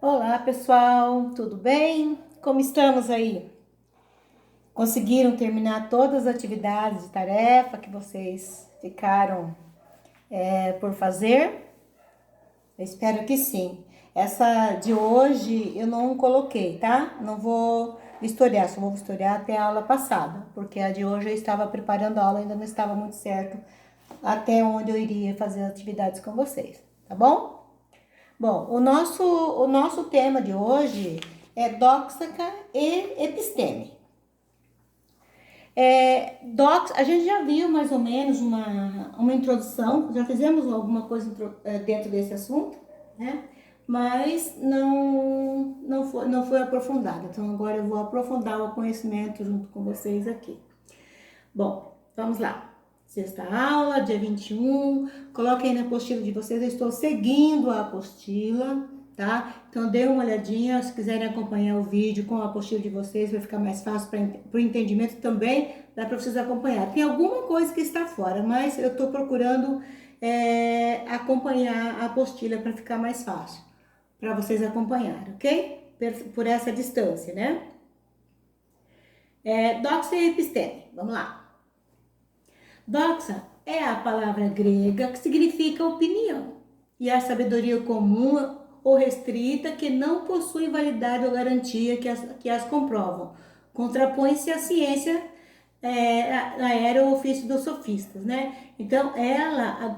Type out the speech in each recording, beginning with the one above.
Olá, pessoal, tudo bem? Como estamos aí? Conseguiram terminar todas as atividades de tarefa que vocês ficaram por fazer? Eu espero que sim. Essa de hoje eu não coloquei, tá? Não vou vistoriar, só vou vistoriar até a aula passada, porque a de hoje eu estava preparando a aula, ainda não estava muito certo até onde eu iria fazer as atividades com vocês, tá bom? Bom, o nosso tema de hoje é dóxica e episteme. A gente já viu mais ou menos uma introdução, já fizemos alguma coisa dentro desse assunto, né? Mas não foi aprofundado. Então agora eu vou aprofundar o conhecimento junto com vocês aqui. Bom, vamos lá. Sexta aula, dia 21. Coloquem aí na apostila de vocês. Eu estou seguindo a apostila, tá? Então, dê uma olhadinha. Se quiserem acompanhar o vídeo com a apostila de vocês, vai ficar mais fácil para o entendimento também. Dá para vocês acompanhar. Tem alguma coisa que está fora, mas eu estou procurando acompanhar a apostila para ficar mais fácil para vocês acompanharem, ok? Por essa distância, né? Doxa e episteme. Vamos lá. Doxa é a palavra grega que significa opinião e a sabedoria comum ou restrita que não possui validade ou garantia que as comprovam. Contrapõe-se à ciência, era o ofício dos sofistas, né? Então,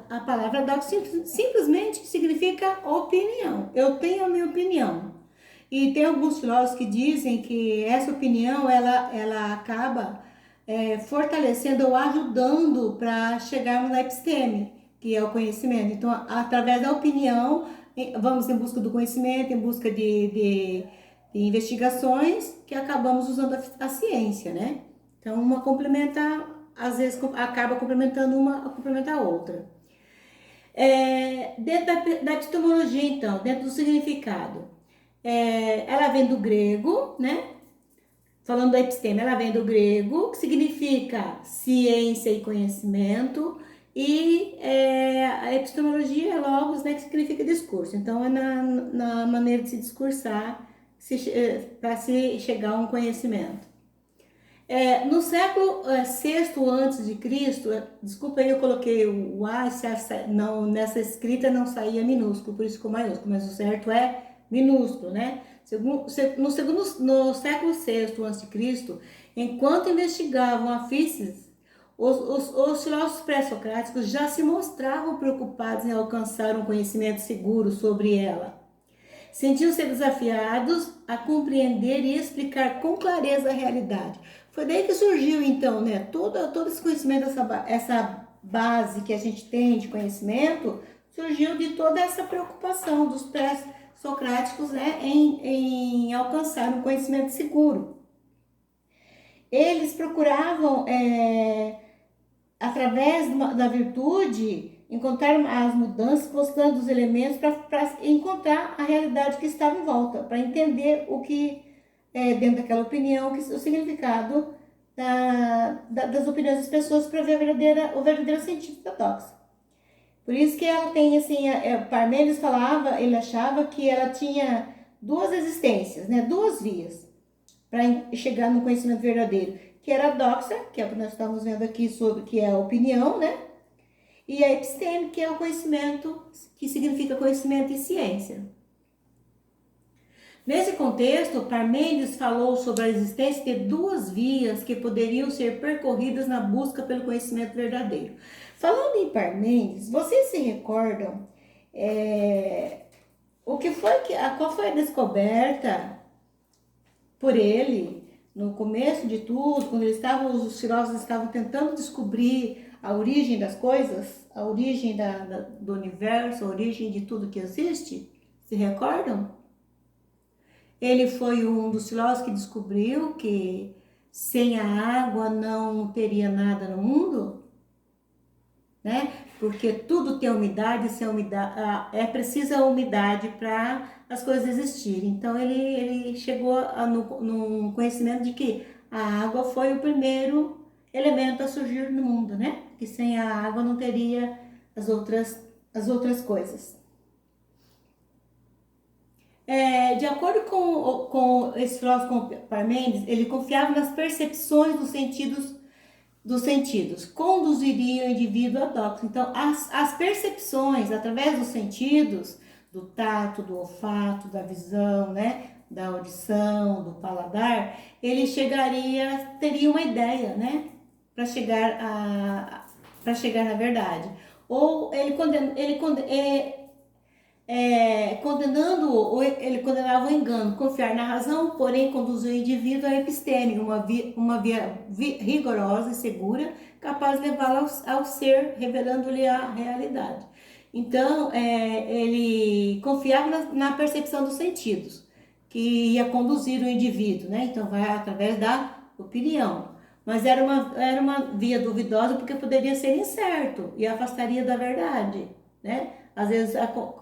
a palavra doxa simplesmente significa opinião. Eu tenho a minha opinião. E tem alguns filósofos que dizem que essa opinião, ela acaba fortalecendo ou ajudando para chegarmos na episteme, que é o conhecimento. Então, através da opinião, vamos em busca do conhecimento, em busca de investigações, que acabamos usando a ciência, né? Então, uma complementa, às vezes acaba complementando uma, complementa a outra. Dentro da epistemologia, então, dentro do significado, ela vem do grego, né? Falando da episteme, ela vem do grego, que significa ciência e conhecimento, e a epistemologia é logos, né, que significa discurso. Então, é na maneira de se discursar para se chegar a um conhecimento. No século VI antes de Cristo, desculpa aí, eu coloquei o A, não, nessa escrita não saía minúsculo, por isso ficou maiúsculo, mas o certo é minúsculo, né? No século VI antes de Cristo, enquanto investigavam a física, os filósofos pré-socráticos já se mostravam preocupados em alcançar um conhecimento seguro sobre ela. Sentiam-se desafiados a compreender e explicar com clareza a realidade. Foi daí que surgiu, então, né, todo esse conhecimento, essa base que a gente tem de conhecimento, surgiu de toda essa preocupação dos pré-socráticos, né, em alcançar um conhecimento seguro. Eles procuravam, através da virtude, encontrar as mudanças, mostrando os elementos para encontrar a realidade que estava em volta, para entender o que dentro daquela opinião, o significado das opiniões das pessoas para ver o verdadeiro sentido da doxa. Por isso que ela tem, assim, Parmênides falava, ele achava que ela tinha duas existências, né, duas vias para chegar no conhecimento verdadeiro, que era a doxa, que é o que nós estamos vendo aqui sobre, que é a opinião, né, e a episteme, que é o conhecimento, que significa conhecimento e ciência. Nesse contexto, Parmênides falou sobre a existência de duas vias que poderiam ser percorridas na busca pelo conhecimento verdadeiro. Falando em Parmênides, vocês se recordam qual foi a descoberta por ele no começo de tudo, quando os filósofos estavam tentando descobrir a origem das coisas, a origem do universo, a origem de tudo que existe? Se recordam? Ele foi um dos filósofos que descobriu que sem a água não teria nada no mundo, né? Porque tudo tem umidade, sem umidade, é precisa a umidade para as coisas existirem. Então ele chegou no conhecimento de que a água foi o primeiro elemento a surgir no mundo, né? Que sem a água não teria as outras coisas. de acordo com esse filósofo Parmênides, ele confiava nas percepções dos sentidos, conduziria o indivíduo à doxa. Então, as percepções, através dos sentidos, do tato, do olfato, da visão, né, da audição, do paladar, ele teria uma ideia, né, para chegar na verdade. Ou ele condenava o engano, confiar na razão, porém conduzir o indivíduo à episteme, uma via rigorosa e segura, capaz de levá-lo ao ser, revelando-lhe a realidade. Então, ele confiava na percepção dos sentidos, que ia conduzir o indivíduo, né? Então, vai através da opinião. Mas era uma via duvidosa porque poderia ser incerto e afastaria da verdade, né? Às vezes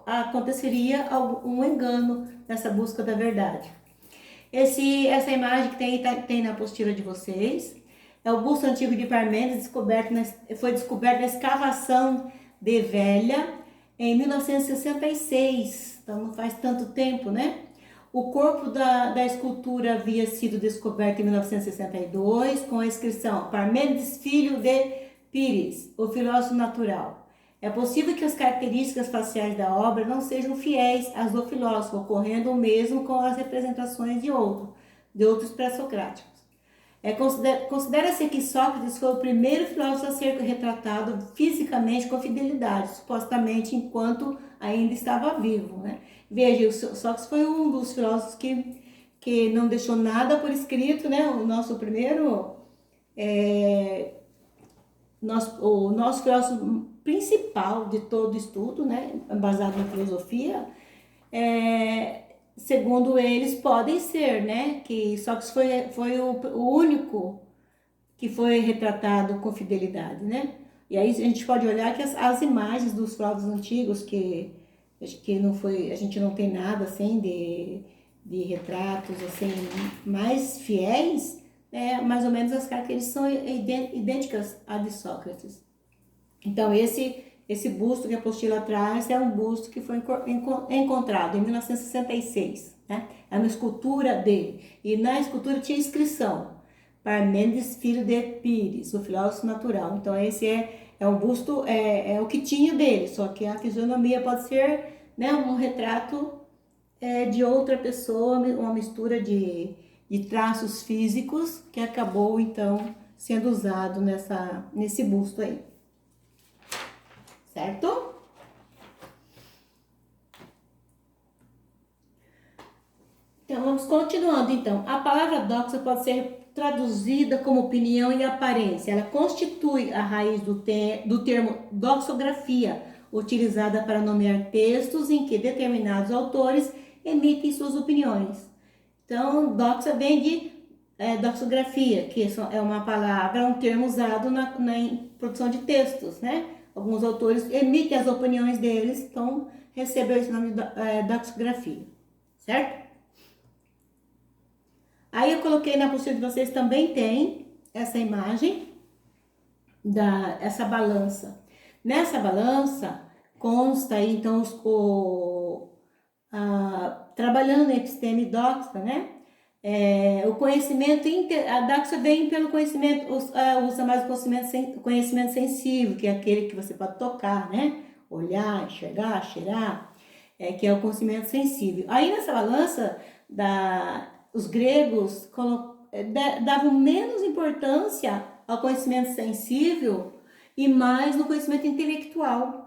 aconteceria um engano nessa busca da verdade. Essa imagem que tem na apostila de vocês é o busto antigo de Parmênides, foi descoberto na escavação de Velha em 1966, então não faz tanto tempo, né? O corpo da escultura havia sido descoberto em 1962 com a inscrição Parmênides Filho de Pires, o filósofo natural. É possível que as características faciais da obra não sejam fiéis às do filósofo, ocorrendo o mesmo com as representações de outros pré-socráticos. Considera-se que Sócrates foi o primeiro filósofo a ser retratado fisicamente com fidelidade, supostamente enquanto ainda estava vivo, né? Veja, Sócrates foi um dos filósofos que não deixou nada por escrito, né? O nosso primeiro, o nosso filósofo principal de todo estudo, né? Baseado na filosofia, segundo eles, podem ser, né? Que Sócrates foi o único que foi retratado com fidelidade, né? E aí a gente pode olhar que as imagens dos filósofos antigos, que não foi, a gente não tem nada assim de retratos assim mais fiéis, mais ou menos as características são idênticas à de Sócrates. Então esse busto que a apostila traz é um busto que foi encontrado em 1966, né? É uma escultura dele, e na escultura tinha inscrição Parmênides Filho de Pires, o filósofo natural. Então esse é um busto, é o que tinha dele, só que a fisionomia pode ser, né, um retrato de outra pessoa, uma mistura de traços físicos que acabou então sendo usado nesse busto aí. Certo? Então vamos continuando então. A palavra doxa pode ser traduzida como opinião e aparência. Ela constitui a raiz do termo doxografia, utilizada para nomear textos em que determinados autores emitem suas opiniões. Então, doxa vem de doxografia, que é uma palavra, um termo usado na produção de textos, né? Alguns autores emitem as opiniões deles, então recebeu esse nome de doxografia, certo? Aí eu coloquei na apostila de vocês, também tem essa imagem, essa balança. Nessa balança consta aí, então, trabalhando em episteme doxa, né? O conhecimento, a doxa vem pelo conhecimento, usa mais o conhecimento sensível, que é aquele que você pode tocar, né? Olhar, enxergar, cheirar, que é o conhecimento sensível. Aí nessa balança, os gregos davam menos importância ao conhecimento sensível e mais no conhecimento intelectual.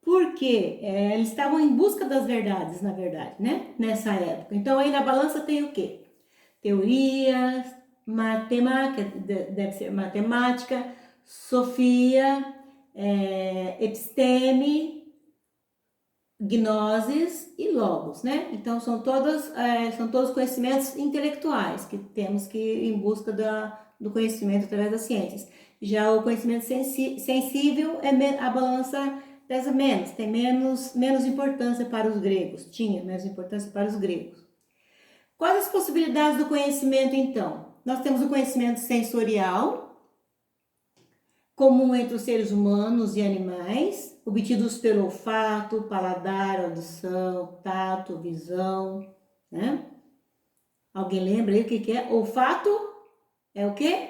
Porque eles estavam em busca das verdades, na verdade, né? Nessa época. Então aí na balança tem o quê? Teorias, matemática, deve ser matemática, sofia, episteme, gnosis e logos, né? Então são todos conhecimentos intelectuais que temos que ir em busca do conhecimento através das ciências. Já o conhecimento sensível, a balança pesa menos, tem menos importância para os gregos, tinha menos importância para os gregos. Quais as possibilidades do conhecimento, então? Nós temos o conhecimento sensorial, comum entre os seres humanos e animais, obtidos pelo olfato, paladar, audição, tato, visão. né? Alguém lembra aí o que é? Olfato é o quê?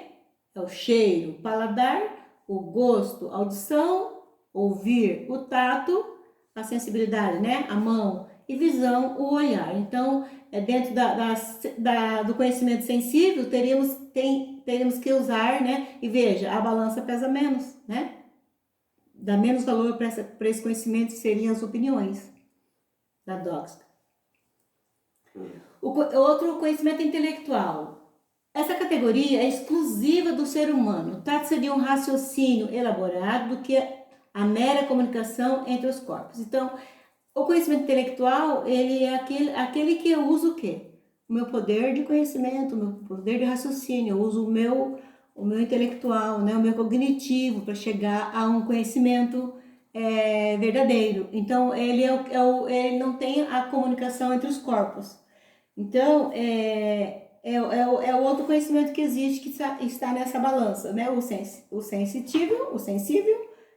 É o cheiro. Paladar, o gosto. Audição, ouvir. O tato, a sensibilidade, né? A mão. E visão, o olhar. Então, dentro do conhecimento sensível, teríamos que usar, né? E veja, a balança pesa menos, né? Dá menos valor para esse conhecimento, seriam as opiniões da Doxa. Outro conhecimento intelectual. Essa categoria é exclusiva do ser humano. Trata-se de um raciocínio elaborado do que a mera comunicação entre os corpos. Então, o conhecimento intelectual, ele é aquele que eu uso o quê? O meu poder de conhecimento, o meu poder de raciocínio. Eu uso o meu intelectual, né? O meu cognitivo para chegar a um conhecimento verdadeiro. Então, ele não tem a comunicação entre os corpos. Então, é o outro conhecimento que existe que está nessa balança, né? O sensível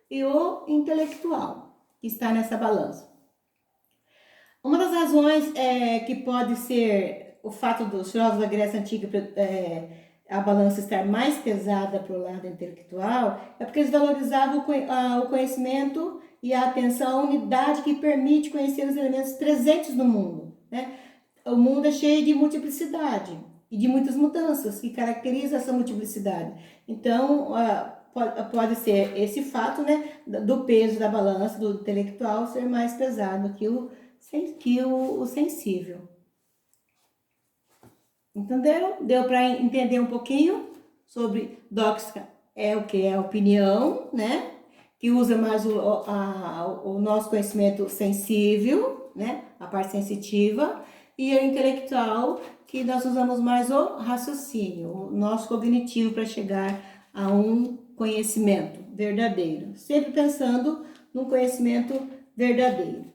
e o intelectual que está nessa balança. Uma das razões que pode ser o fato dos filósofos da Grécia Antiga a balança estar mais pesada para o lado intelectual é porque eles valorizavam o conhecimento e a atenção à unidade que permite conhecer os elementos presentes no mundo, né? O mundo é cheio de multiplicidade e de muitas mudanças que caracterizam essa multiplicidade. Então, pode ser esse fato, né, do peso da balança, do intelectual ser mais pesado que o sensível. Entenderam? Deu para entender um pouquinho sobre doxa? É o que? É a opinião, né? Que usa mais o nosso conhecimento sensível, né? A parte sensitiva. E a intelectual, que nós usamos mais o raciocínio, o nosso cognitivo para chegar a um conhecimento verdadeiro. Sempre pensando num conhecimento verdadeiro.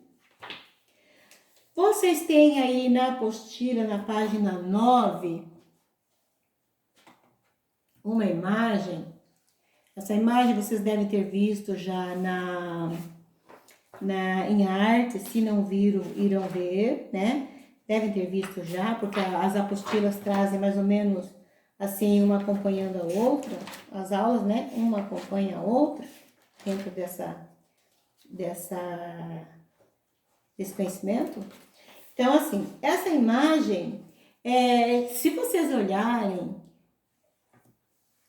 Vocês têm aí na apostila, na página 9, uma imagem. Essa imagem vocês devem ter visto já em arte, se não viram, irão ver, né? Devem ter visto já, porque as apostilas trazem mais ou menos assim, uma acompanhando a outra. As aulas, né? Uma acompanha a outra dentro desse conhecimento. Então, assim, essa imagem, se vocês olharem,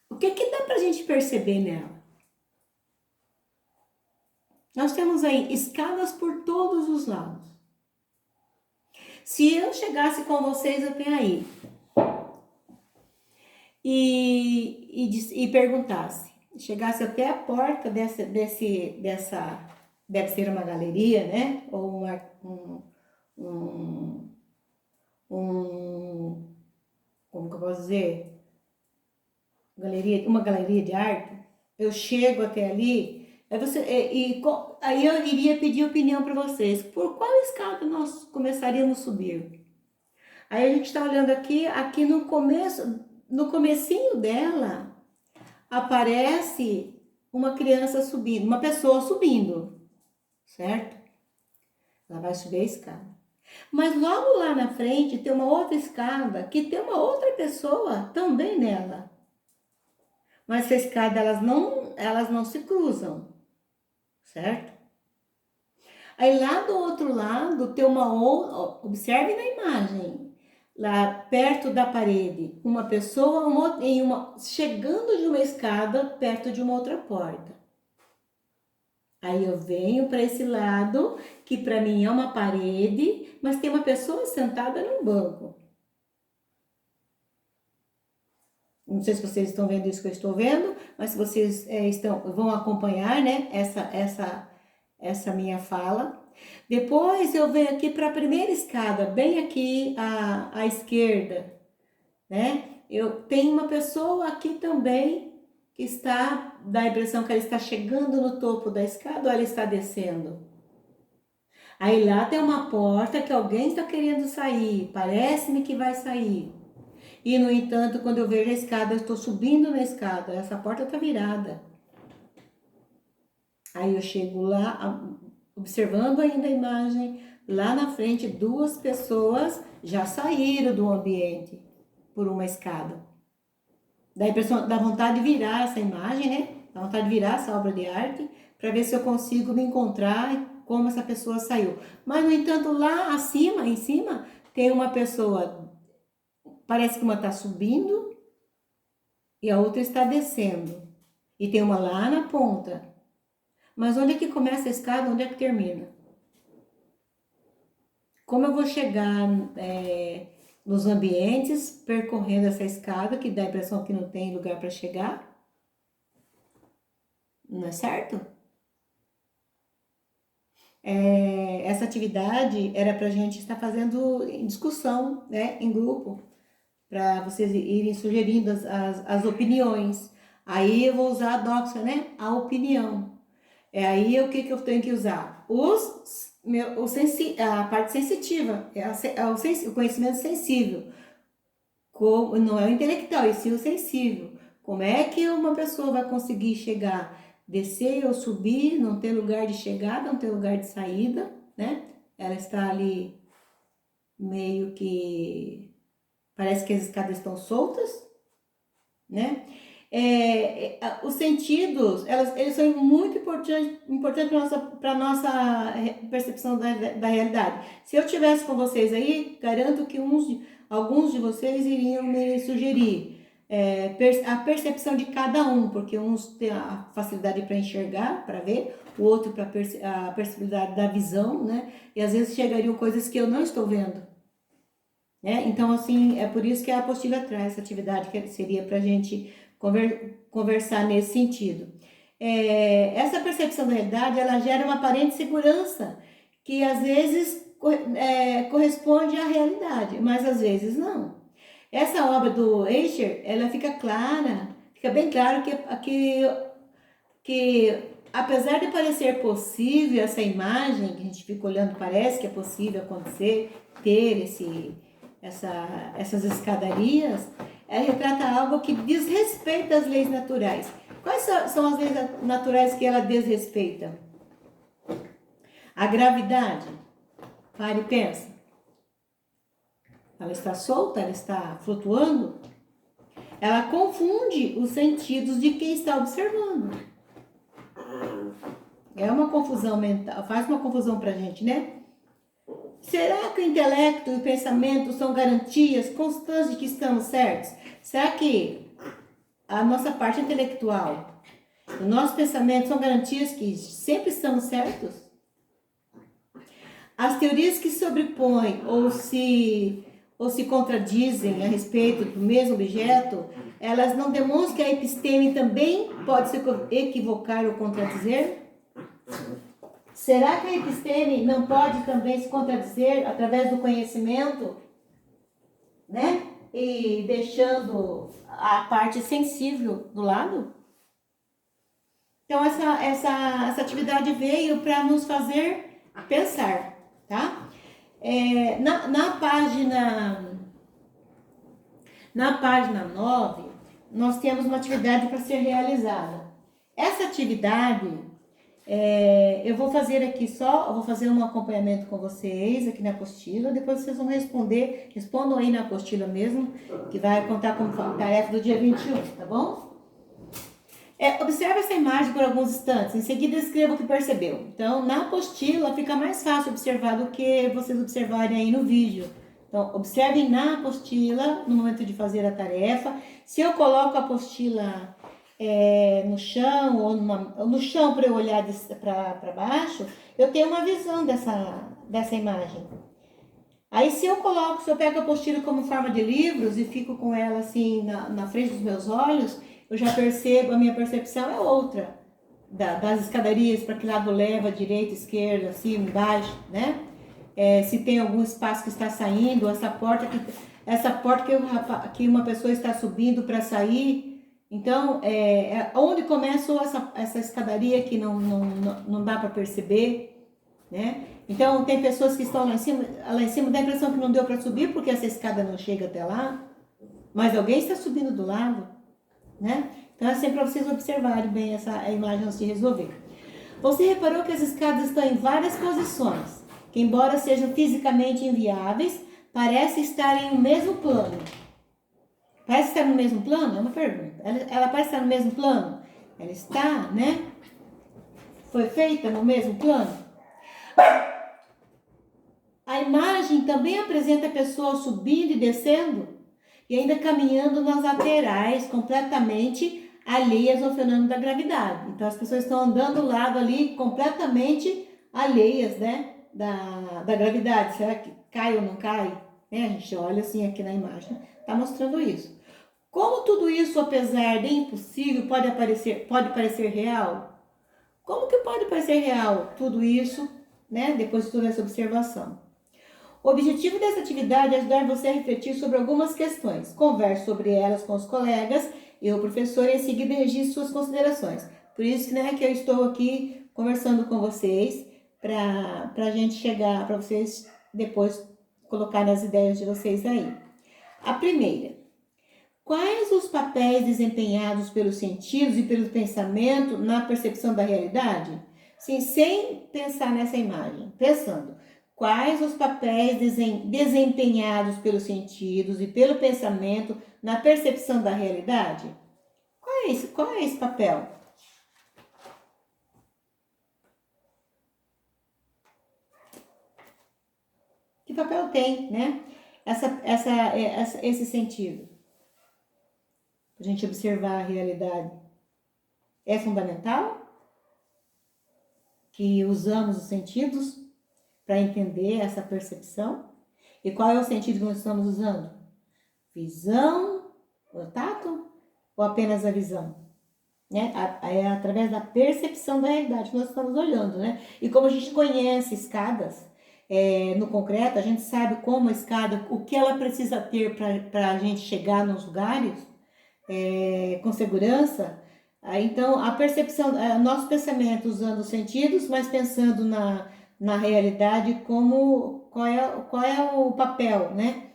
o que dá pra gente perceber nela? Nós temos aí escadas por todos os lados. Se eu chegasse com vocês até aí e perguntasse, chegasse até a porta dessa, deve ser uma galeria, né? Ou como que eu posso dizer? Uma galeria de arte. Eu chego até ali, aí eu iria pedir opinião para vocês. Por qual escada nós começaríamos a subir? Aí a gente está olhando aqui no comecinho dela, aparece uma criança subindo, uma pessoa subindo, certo? Ela vai subir a escada. Mas logo lá na frente tem uma outra escada que tem uma outra pessoa também nela. Mas essa escada, elas não se cruzam, certo? Aí lá do outro lado tem uma outra, observe na imagem, lá perto da parede, uma pessoa chegando de uma escada perto de uma outra porta. Aí eu venho para esse lado, que para mim é uma parede, mas tem uma pessoa sentada num banco. Não sei se vocês estão vendo isso que eu estou vendo, mas se vocês vão acompanhar, né, essa minha fala. Depois eu venho aqui para a primeira escada, bem aqui à esquerda, né? Eu tenho uma pessoa aqui também que dá a impressão que ela está chegando no topo da escada ou ela está descendo. Aí lá tem uma porta que alguém está querendo sair, parece-me que vai sair. E, no entanto, quando eu vejo a escada, eu estou subindo na escada, essa porta está virada. Aí eu chego lá, observando ainda a imagem, lá na frente 2 pessoas já saíram do ambiente por uma escada. Dá a impressão, dá vontade de virar essa imagem, né? Dá vontade de virar essa obra de arte para ver se eu consigo me encontrar como essa pessoa saiu. Mas, no entanto, lá acima, em cima, tem uma pessoa, parece que uma está subindo e a outra está descendo. E tem uma lá na ponta. Mas onde é que começa a escada? Onde é que termina? Como eu vou chegar nos ambientes percorrendo essa escada, que dá a impressão que não tem lugar para chegar? Não é certo? Essa atividade era para a gente estar fazendo em discussão, né, em grupo, para vocês irem sugerindo as opiniões. Aí eu vou usar a doxa, né, a opinião. Aí o que eu tenho que usar? A parte sensitiva, o conhecimento sensível. Não é o intelectual, e sim o sensível. Como é que uma pessoa vai conseguir chegar, descer ou subir, não ter lugar de chegada, não ter lugar de saída, né? Ela está ali meio que... Parece que as escadas estão soltas, né? Os sentidos, eles são muito importantes para a nossa percepção da realidade. Se eu tivesse com vocês aí, garanto que alguns de vocês iriam me sugerir a percepção de cada um, porque uns têm a facilidade para enxergar, para ver, o outro para a perceptibilidade da visão, né? E às vezes chegariam coisas que eu não estou vendo. Então, assim, é por isso que a apostila traz essa atividade, que seria para a gente conversar nesse sentido. Essa percepção da realidade, ela gera uma aparente segurança, que às vezes corresponde à realidade, mas às vezes não. Essa obra do Escher, ela fica clara, fica bem claro que apesar de parecer possível essa imagem, que a gente fica olhando, parece que é possível acontecer, ter essas escadarias, retrata algo que desrespeita as leis naturais. Quais são as leis naturais que ela desrespeita? A gravidade. Pare e pensa. Ela está solta? Ela está flutuando? Ela confunde os sentidos de quem está observando. É uma confusão mental, faz uma confusão pra gente, né? Será que o intelecto e o pensamento são garantias constantes de que estamos certos? Será que a nossa parte intelectual, o nosso pensamento são garantias que sempre estamos certos? As teorias que sobrepõem ou se contradizem a respeito do mesmo objeto, elas não demonstram que a episteme também pode se equivocar ou contradizer? Será que a episteme não pode também se contradizer através do conhecimento, né? E deixando a parte sensível do lado? Então, essa atividade veio para nos fazer pensar, tá? Na página 9, nós temos uma atividade para ser realizada. Essa atividade... eu vou fazer aqui eu vou fazer um acompanhamento com vocês aqui na apostila, depois vocês vão respondam aí na apostila mesmo, que vai contar como tarefa do dia 21, tá bom? Observe essa imagem por alguns instantes, em seguida escreva o que percebeu. Então, na apostila fica mais fácil observar do que vocês observarem aí no vídeo. Então, observem na apostila, no momento de fazer a tarefa. Se eu coloco a apostila... no chão, ou no chão para eu olhar para baixo, eu tenho uma visão dessa imagem. Aí se eu pego a apostila como forma de livros e fico com ela assim na frente dos meus olhos, eu já percebo, a minha percepção é outra, das escadarias, para que lado leva, direita, esquerda, cima, embaixo, né? Se tem algum espaço que está saindo, essa porta que uma pessoa está subindo para sair. Então, onde começou essa escadaria que não dá para perceber, né? Então, tem pessoas que estão lá em cima dá a impressão que não deu para subir porque essa escada não chega até lá, mas alguém está subindo do lado, né? Então, é sempre para vocês observarem bem essa imagem antes de resolver. Você reparou que as escadas estão em várias posições, que, embora sejam fisicamente inviáveis, parecem estar em um mesmo plano. Parece estar no mesmo plano? É uma pergunta. Ela parece estar no mesmo plano? Ela está, né? Foi feita no mesmo plano? A imagem também apresenta a pessoa subindo e descendo e ainda caminhando nas laterais, completamente alheias ao fenômeno da gravidade. Então, as pessoas estão andando do lado ali completamente alheias, né, da gravidade. Será que cai ou não cai? Né? A gente olha assim aqui na imagem, está mostrando isso. Como tudo isso, apesar de impossível, pode parecer real? Como que pode parecer real tudo isso, né, depois de toda essa observação? O objetivo dessa atividade é ajudar você a refletir sobre algumas questões. Converse sobre elas com os colegas e o professor, e em seguida registre suas considerações. Por isso, né, que eu estou aqui conversando com vocês para a gente chegar, para vocês depois colocar as ideias de vocês aí. A primeira: quais os papéis desempenhados pelos sentidos e pelo pensamento na percepção da realidade? Sim, sem pensar nessa imagem, pensando. Quais os papéis desempenhados pelos sentidos e pelo pensamento na percepção da realidade? Qual é esse papel? Que papel tem, né? Esse sentido? Para a gente observar a realidade. É fundamental que usamos os sentidos para entender essa percepção. E qual é o sentido que nós estamos usando? Visão, o tato ou apenas a visão? Né? É através da percepção da realidade que nós estamos olhando, né? E como a gente conhece escadas no concreto, a gente sabe como a escada, o que ela precisa ter para a gente chegar nos lugares com segurança. Então, a percepção, nosso pensamento usando os sentidos, mas pensando na realidade, qual é o papel, né,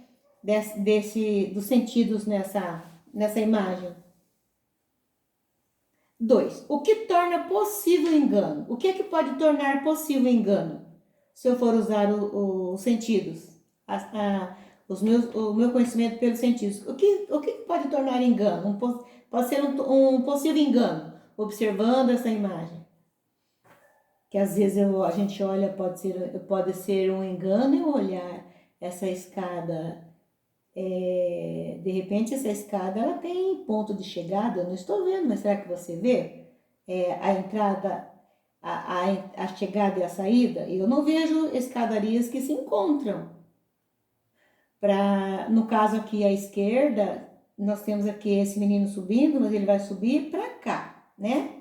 dos sentidos nessa imagem. 2. O que torna possível o engano? O que é que pode tornar possível o engano? Se eu for usar os sentidos, o meu conhecimento pelos sentidos. O que pode tornar engano? Pode ser um possível engano, observando essa imagem. Que às vezes a gente olha, pode ser um engano eu olhar essa escada. De repente essa escada ela tem ponto de chegada, eu não estou vendo, mas será que você vê? A entrada, a chegada e a saída? Eu não vejo escadarias que se encontram. No caso aqui à esquerda, nós temos aqui esse menino subindo, mas ele vai subir para cá, né?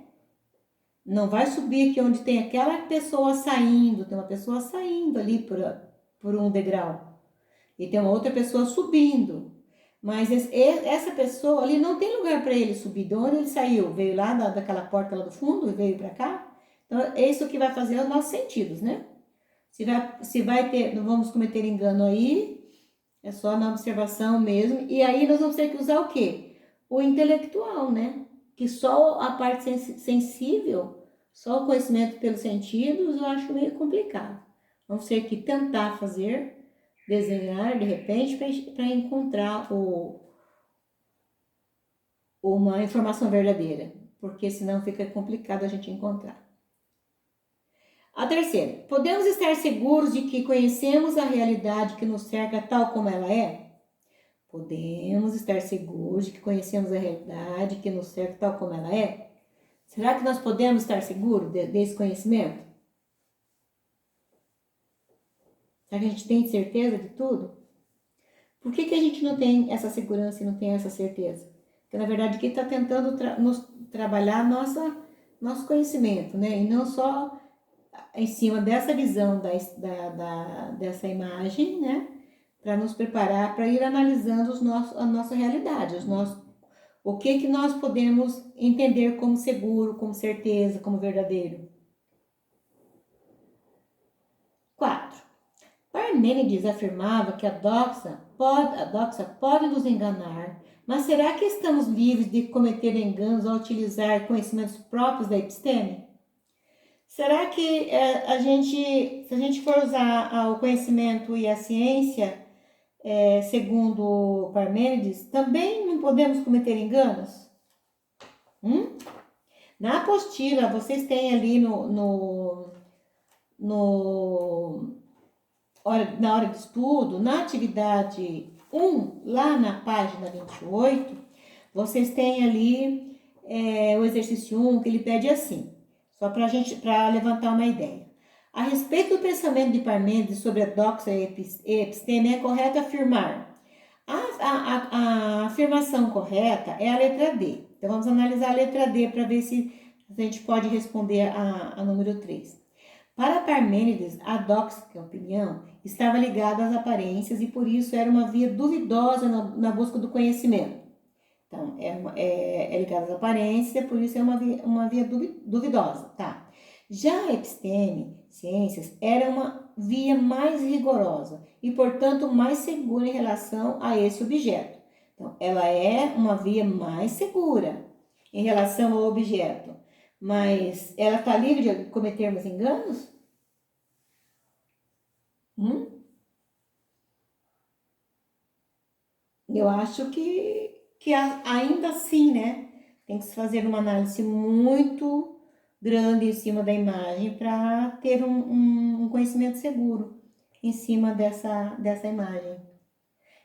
Não vai subir aqui onde tem aquela pessoa saindo, tem uma pessoa saindo ali por um degrau. E tem uma outra pessoa subindo. Mas essa pessoa ali não tem lugar para ele subir. De onde ele saiu? Veio lá daquela porta lá do fundo e veio para cá? Então, é isso que vai fazer os nossos sentidos, né? Se vai ter, não vamos cometer engano aí, é só na observação mesmo. E aí nós vamos ter que usar o quê? O intelectual, né? Que só a parte sensível, só o conhecimento pelos sentidos, eu acho meio complicado. Vamos ter que tentar desenhar de repente para encontrar uma informação verdadeira, porque senão fica complicado a gente encontrar. A terceira: podemos estar seguros de que conhecemos a realidade que nos cerca tal como ela é? Podemos estar seguros de que conhecemos a realidade que nos cerca tal como ela é? Será que nós podemos estar seguros desse conhecimento? Será que a gente tem certeza de tudo? Por que a gente não tem essa segurança e não tem essa certeza? Porque, na verdade, aqui está tentando trabalhar nosso conhecimento, né? E não só em cima dessa visão dessa imagem, né? Para nos preparar para ir analisando a nossa realidade, o que nós podemos entender como seguro, como certeza, como verdadeiro. 4. Parmênides afirmava que a doxa pode nos enganar, mas será que estamos livres de cometer enganos ao utilizar conhecimentos próprios da episteme? Será que se a gente for usar o conhecimento e a ciência, segundo Parmênides, também não podemos cometer enganos? Na apostila, vocês têm ali na hora de estudo, na atividade 1, lá na página 28, vocês têm ali o exercício 1, que ele pede assim, só para levantar uma ideia. A respeito do pensamento de Parmênides sobre a doxa e episteme, é correto afirmar. A afirmação correta é a letra D. Então, vamos analisar a letra D para ver se a gente pode responder a número 3. Para Parmênides, a dóxica opinião estava ligada às aparências e por isso era uma via duvidosa na busca do conhecimento. Então, é ligada às aparências, por isso é uma via duvidosa, tá? Já a episteme, ciências, era uma via mais rigorosa e, portanto, mais segura em relação a esse objeto. Então, ela é uma via mais segura em relação ao objeto, mas ela está livre de cometermos enganos? Eu acho que ainda assim, né? Tem que se fazer uma análise muito grande em cima da imagem para ter um conhecimento seguro em cima dessa imagem.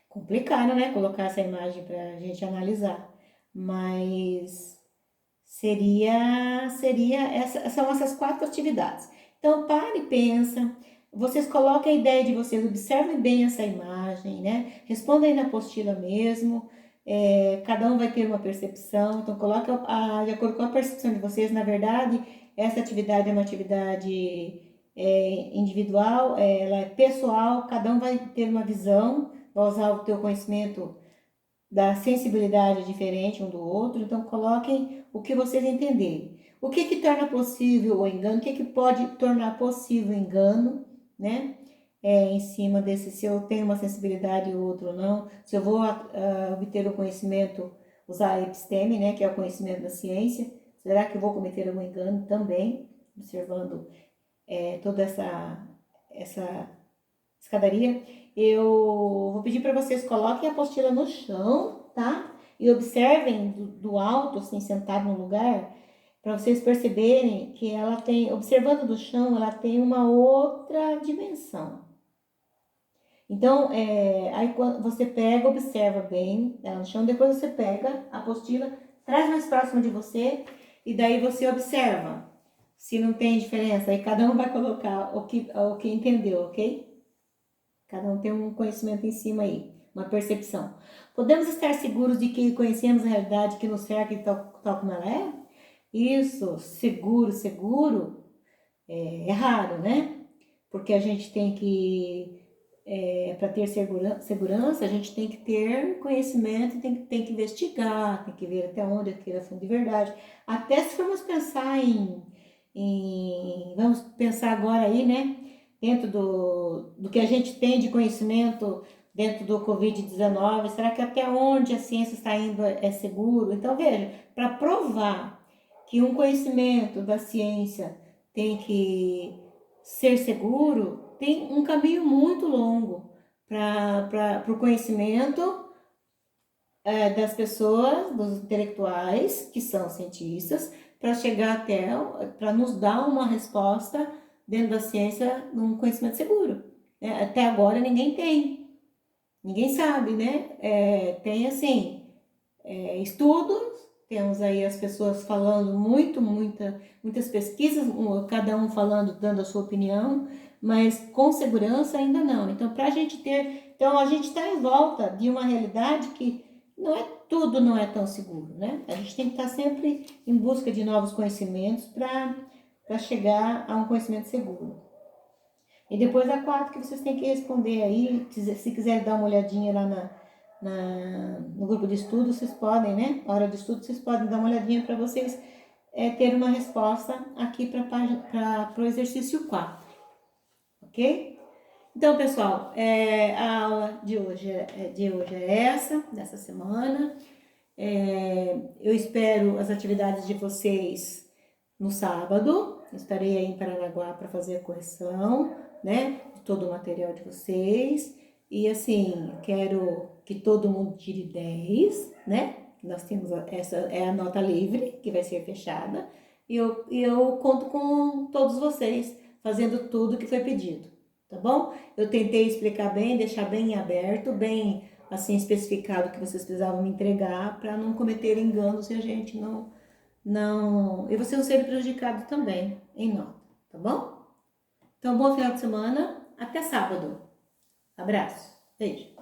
Complicado, né? Colocar essa imagem para a gente analisar. Mas são essas 4 atividades. Então, pare e pensa. Vocês coloquem a ideia de vocês, observem bem essa imagem, né? Respondam aí na apostila mesmo. Cada um vai ter uma percepção, então coloque de acordo com a percepção de vocês. Na verdade, essa atividade é uma atividade individual, ela é pessoal, cada um vai ter uma visão, vai usar o teu conhecimento da sensibilidade diferente um do outro, então coloquem o que vocês entenderem. O que torna possível o engano? O que pode tornar possível o engano, né? Em cima desse, se eu tenho uma sensibilidade e o outro não, se eu vou obter o conhecimento, usar a episteme, né, que é o conhecimento da ciência, será que eu vou cometer algum engano também, observando toda essa escadaria? Eu vou pedir para vocês coloquem a apostila no chão, tá? E observem do alto, assim, sentado no lugar, para vocês perceberem que ela tem, observando do chão, ela tem uma outra dimensão. Então, aí quando você pega, observa bem ela no chão, depois você pega a apostila, traz mais próximo de você e daí você observa se não tem diferença. Aí cada um vai colocar o que entendeu, ok? Cada um tem um conhecimento em cima aí, uma percepção. Podemos estar seguros de que conhecemos a realidade que nos cerca e tal como ela é? Isso, seguro, é raro, né? Porque a gente tem que, para ter segurança, a gente tem que ter conhecimento, tem que investigar, tem que ver até onde aquilo é fundo de verdade. Até se formos pensar vamos pensar agora aí, né? Dentro do que a gente tem de conhecimento dentro do Covid-19, será que até onde a ciência está indo é seguro? Então, veja, para provar que um conhecimento da ciência tem que ser seguro, tem um caminho muito longo para o conhecimento das pessoas, dos intelectuais, que são cientistas, para chegar para nos dar uma resposta dentro da ciência num conhecimento seguro. Até agora ninguém sabe, né? Tem assim, estudos, temos aí as pessoas falando muitas pesquisas, cada um falando, dando a sua opinião, mas com segurança ainda não. Então, para a gente então a gente está em volta de uma realidade que tudo não é tão seguro, né? A gente tem que estar sempre em busca de novos conhecimentos para chegar a um conhecimento seguro. E depois a 4 que vocês têm que responder aí, se quiserem dar uma olhadinha lá no grupo de estudo, vocês podem, né? Na hora de estudo, vocês podem dar uma olhadinha para vocês ter uma resposta aqui para o exercício 4, ok? Então, pessoal, a aula de hoje é essa, dessa semana. Eu espero as atividades de vocês no sábado, Estarei aí em Paranaguá para fazer a correção, né, de todo o material de vocês. E assim, quero que todo mundo tire 10, né? Nós temos essa é a nota livre que vai ser fechada. E eu conto com todos vocês fazendo tudo que foi pedido, tá bom? Eu tentei explicar bem, deixar bem aberto, bem assim especificado o que vocês precisavam me entregar para não cometer enganos e a gente não e você não ser prejudicado também em nota, tá bom? Então, bom final de semana, até sábado. Abraço, beijo.